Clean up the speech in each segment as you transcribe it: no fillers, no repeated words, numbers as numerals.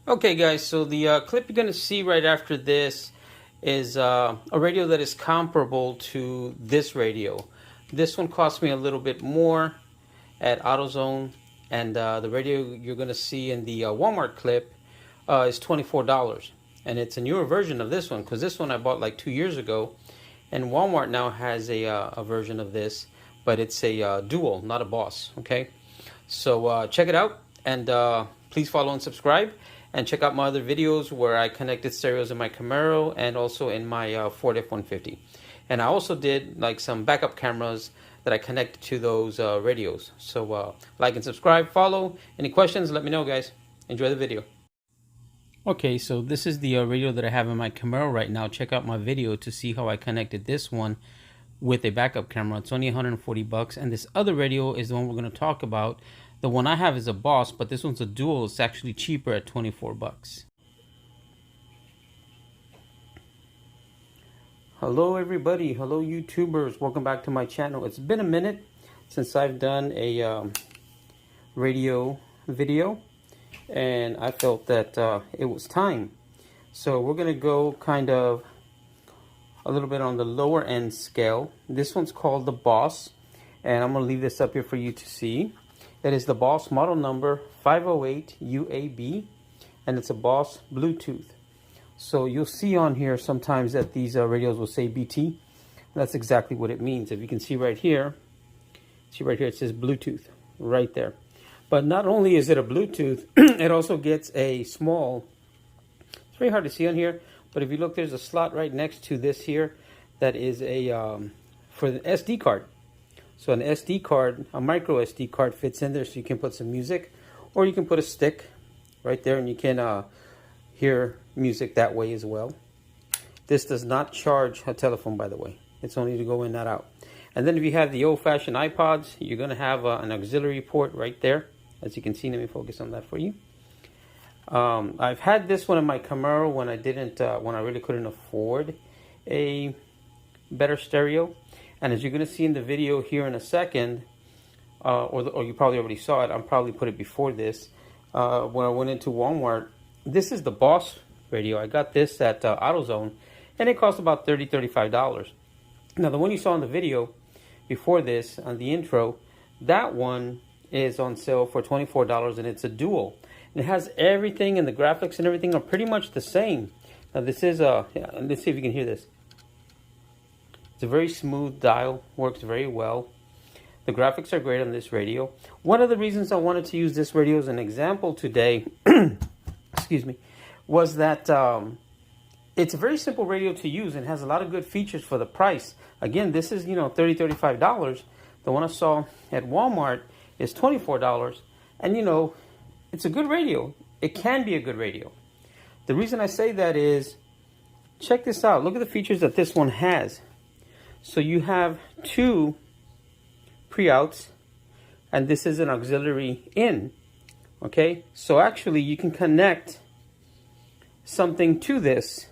Okay guys, so the clip you're going to see right after this is a radio that is comparable to this radio. This one cost me a little bit more at AutoZone, and the radio you're going to see in the Walmart clip is $24. And it's a newer version of this one, because this one I bought like 2 years ago, and Walmart now has a version of this, but it's a dual, not a Boss. Okay, so check it out, and please follow and subscribe. And check out my other videos where I connected stereos in my Camaro and also in my Ford F-150. And I also did like some backup cameras that I connected to those radios. So like and subscribe, follow. Any questions, let me know, guys. Enjoy the video. Okay, so this is the radio that I have in my Camaro right now. Check out my video to see how I connected this one with a backup camera. It's only 140 bucks. And this other radio is the one we're going to talk about. The one I have is a Boss, but this one's a dual. It's actually cheaper at 24 bucks. Hello everybody, hello YouTubers, welcome back to my channel. It's been a minute since I've done a radio video, and I felt that it was time. So we're gonna go kind of a little bit on the lower end scale. This one's called the Boss, and I'm gonna leave this up here for you to see. It is the Boss model number 508 UAB, and it's a Boss Bluetooth. So you'll see on here sometimes that these radios will say BT. That's exactly what it means. If you can see right here, it says Bluetooth right there. But not only is it a Bluetooth, it also gets a small, it's very hard to see on here, but if you look, there's a slot right next to this here that is a for the SD card. So an SD card, a micro SD card fits in there, so you can put some music, or you can put a stick right there and you can hear music that way as well. This does not charge a telephone, by the way. It's only to go in, not out. And then if you have the old-fashioned iPods, you're going to have an auxiliary port right there. As you can see, let me focus on that for you. I've had this one in my Camaro when I really couldn't afford a better stereo. And as you're going to see in the video here in a second, or you probably already saw it, I'll probably put it before this, when I went into Walmart, this is the Boss radio. I got this at AutoZone, and it cost about $30, $35. Now, the one you saw in the video before this, on the intro, that one is on sale for $24, and it's a dual. And it has everything, and the graphics and everything are pretty much the same. Now, this is let's see if you can hear this. It's a very smooth dial, works very well. The graphics are great on this radio. One of the reasons I wanted to use this radio as an example today, excuse me, was that it's a very simple radio to use and has a lot of good features for the price. Again, this is, $30, $35. The one I saw at Walmart is $24. And, it's a good radio. It can be a good radio. The reason I say that is, check this out. Look at the features that this one has. So you have two pre-outs, and this is an auxiliary in. Okay, so actually you can connect something to this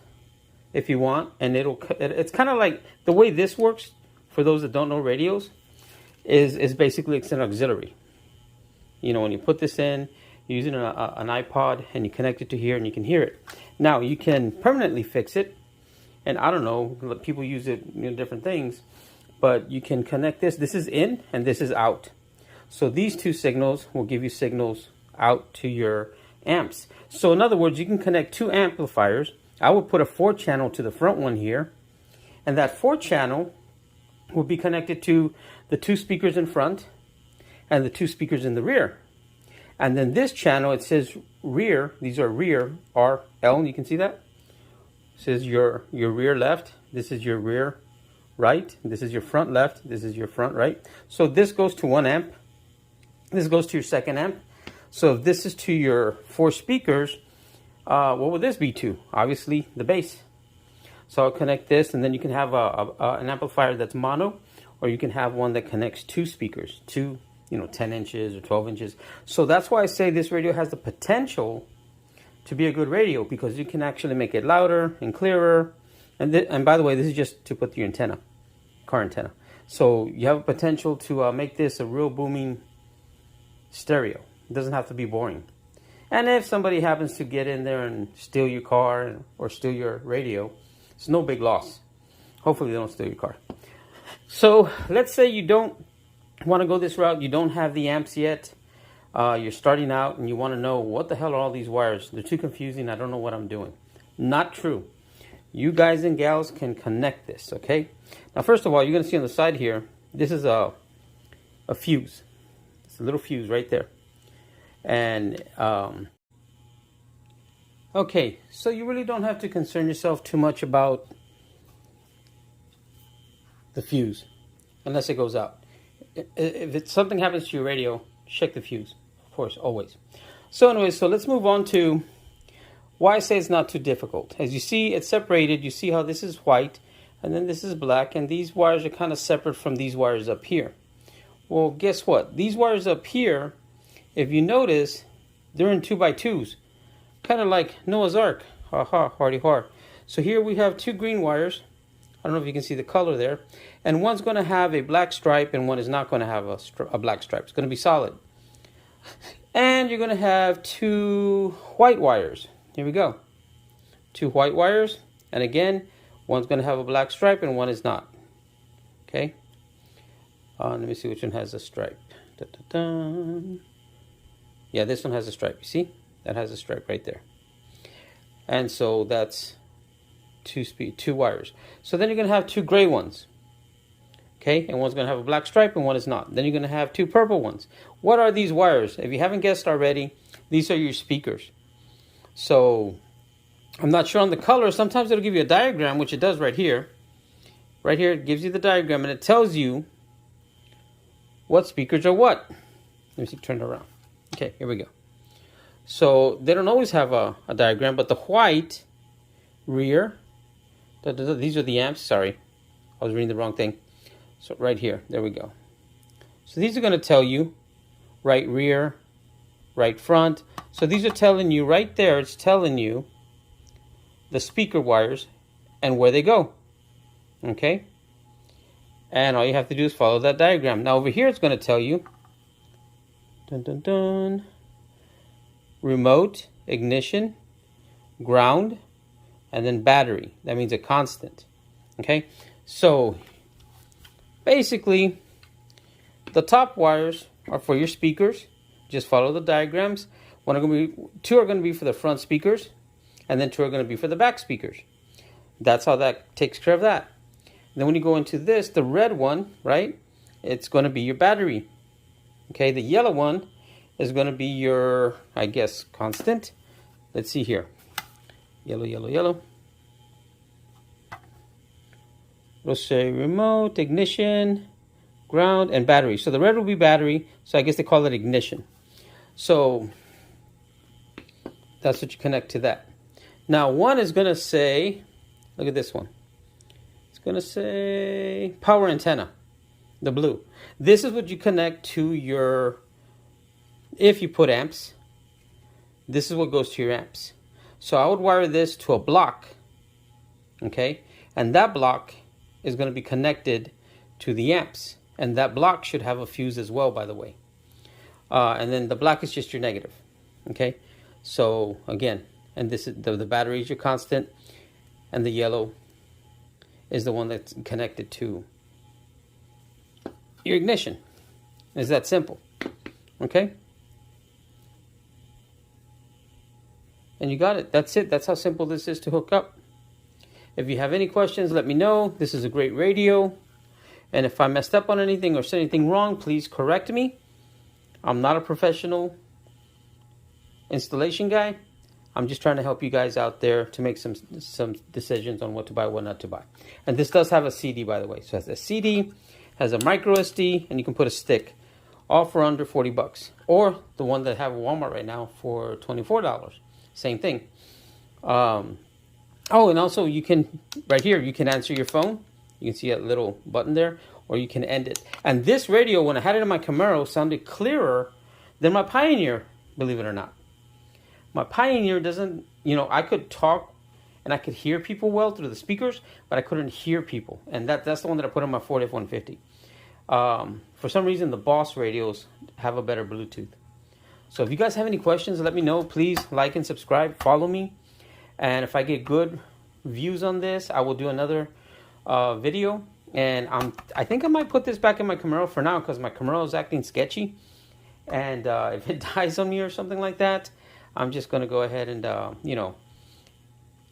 if you want, and it's kind of like the way this works. For those that don't know radios, is basically it's an auxiliary. When you put this in, you're using an iPod, and you connect it to here, and you can hear it. Now you can permanently fix it. And I don't know, people use it in different things, but you can connect this. This is in and this is out. So these two signals will give you signals out to your amps. So in other words, you can connect two amplifiers. I will put a 4-channel to the front one here, and that 4-channel will be connected to the 2 speakers in front and the 2 speakers in the rear. And then this channel, it says rear. These are rear, RL, you can see that? This is your rear left, this is your rear right, this is your front left, this is your front right. So this goes to 1 amp, this goes to your 2nd amp. So if this is to your 4 speakers, what would this be to? Obviously the bass. So I'll connect this, and then you can have an amplifier that's mono, or you can have one that connects 2 speakers, 2, 10 inches or 12 inches. So that's why I say this radio has the potential to be a good radio, because you can actually make it louder and clearer. And by the way, this is just to put your antenna, car antenna. So you have a potential to make this a real booming stereo. It doesn't have to be boring. And if somebody happens to get in there and steal your car or steal your radio, it's no big loss. Hopefully they don't steal your car. So let's say you don't want to go this route. You don't have the amps yet. You're starting out and you want to know, what the hell are all these wires? They're too confusing. I don't know what I'm doing. Not true. You guys and gals can connect this, okay? Now, first of all, you're going to see on the side here, this is a fuse. It's a little fuse right there. And, okay, so you really don't have to concern yourself too much about the fuse, unless it goes out. If something happens to your radio, check the fuse, of course, always. So anyway, so let's move on to why I say it's not too difficult. As you see, it's separated. You see how this is white, and then this is black, and these wires are kind of separate from these wires up here. Well, guess what? These wires up here, if you notice, they're in 2x2s, kind of like Noah's Ark. Ha ha, hardy har. So here we have two green wires. I don't know if you can see the color there. And one's going to have a black stripe and one is not going to have a black stripe. It's going to be solid. And you're going to have two white wires. Here we go. Two white wires. And again, one's going to have a black stripe and one is not. Okay. Let me see which one has a stripe. Da, da, da. Yeah, this one has a stripe. You see? That has a stripe right there. And so that's two wires. So then you're going to have two gray ones. Okay, and one's going to have a black stripe and one is not. Then you're going to have two purple ones. What are these wires? If you haven't guessed already, these are your speakers. So I'm not sure on the color. Sometimes it'll give you a diagram, which it does right here. Right here, it gives you the diagram and it tells you what speakers are what. Let me see, turn it around. Okay, here we go. So they don't always have a diagram, but the white rear, these are the amps. Sorry, I was reading the wrong thing. So right here, there we go. So these are going to tell you right rear, right front. So these are telling you right there, it's telling you the speaker wires and where they go. Okay? And all you have to do is follow that diagram. Now over here, it's going to tell you dun, dun, dun, remote, ignition, ground, and then battery. That means a constant. Okay? So basically, the top wires are for your speakers. Just follow the diagrams. Two are going to be for the front speakers, and then two are going to be for the back speakers. That's how that takes care of that. And then when you go into this, the red one, right, it's going to be your battery. Okay, the yellow one is going to be your, I guess, constant. Let's see here. Yellow, yellow, yellow. It'll say remote, ignition, ground, and battery. So the red will be battery. So I guess they call it ignition. So that's what you connect to that. Now one is going to say, look at this one. It's going to say power antenna, the blue. This is what you connect to your, if you put amps, this is what goes to your amps. So I would wire this to a block. Okay. And that block is going to be connected to the amps, and that block should have a fuse as well, by the way. And then the black is just your negative. Okay, so again, and this is the battery is your constant, and the yellow is the one that's connected to your ignition. It's that simple. Okay, and you got it. That's it. That's how simple this is to hook up. If you have any questions, let me know. This is a great radio. And if I messed up on anything or said anything wrong, please correct me. I'm not a professional installation guy. I'm just trying to help you guys out there to make some decisions on what to buy, what not to buy. And this does have a CD, by the way. So it has a CD, has a micro SD, and you can put a stick. All for under 40 bucks. Or the one that I have at Walmart right now for $24. Same thing. Oh, and also you can, right here, you can answer your phone. You can see a little button there, or you can end it. And this radio, when I had it in my Camaro, sounded clearer than my Pioneer, believe it or not. My Pioneer doesn't, I could talk and I could hear people well through the speakers, but I couldn't hear people. And that's the one that I put on my Ford F-150. For some reason, the Boss radios have a better Bluetooth. So if you guys have any questions, let me know. Please like and subscribe, follow me. And if I get good views on this, I will do another video. And I think I might put this back in my Camaro for now, because my Camaro is acting sketchy. And if it dies on me or something like that, I'm just going to go ahead and, you know,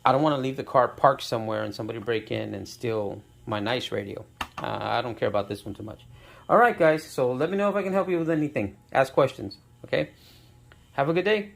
I don't want to leave the car parked somewhere and somebody break in and steal my nice radio. I don't care about this one too much. All right, guys. So let me know if I can help you with anything. Ask questions. Okay. Have a good day.